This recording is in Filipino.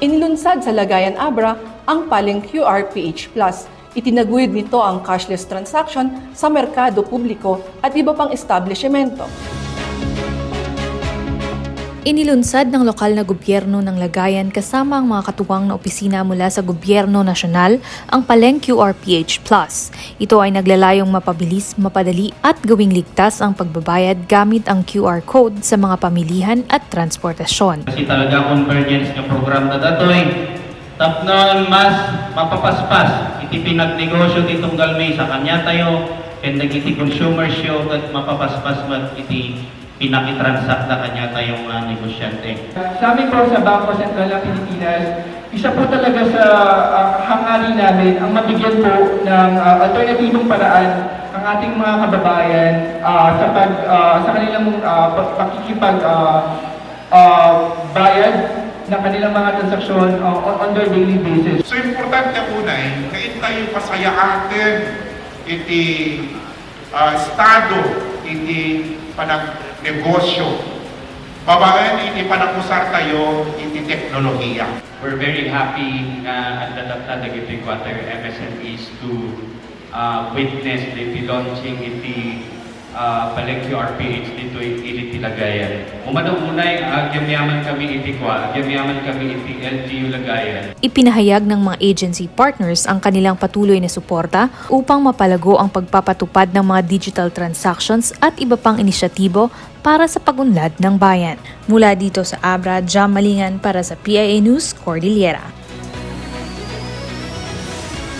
Inilunsad sa Lagayan Abra ang Paleng QRPH Plus. Itinaguyod nito ang cashless transaction sa merkado publiko at iba pang establishmento. Inilunsad ng lokal na gobyerno ng Lagayan kasama ang mga katuwang na opisina mula sa gobyerno nasyonal ang Paleng QRPH Plus. Ito ay naglalayong mapabilis, mapadali at gawing ligtas ang pagbabayad gamit ang QR code sa mga pamilihan at transportasyon. Kasi talaga convergence ng program na datoy. Tapnon mas mapapaspas iti pinagnegosyo ti tunggal may sa kanya tayo and iti consumer show at mapapaspas mat iti pinakitransact na kanya tayong negosyante. Sa amin po sa Bangko Sentral ng Pilipinas, isa po talaga sa hangarin namin ang mabigyan po ng alternatibong paraan ang ating mga kababayan sa kanilang pakikipag bayad ng kanilang mga transaksyon on their daily basis. So importante po na tayo pasayaaten iti estado iti panag-negosyo. Babaen iti panakusar tayo iti teknolohiya. We're very happy na at tatapta dagiti quarter MSMEs to witness the launching iti Paleng QRPH dito iti Lagayan. Umadungunay gyamyaman kami iti gyamyaman kami iti LGU Lagayan. Ipinahayag ng mga agency partners ang kanilang patuloy na suporta upang mapalago ang pagpapatupad ng mga digital transactions at iba pang inisyatibo para sa pagunlad ng bayan. Mula dito sa Abra, Jam Malingan para sa PIA News, Cordillera.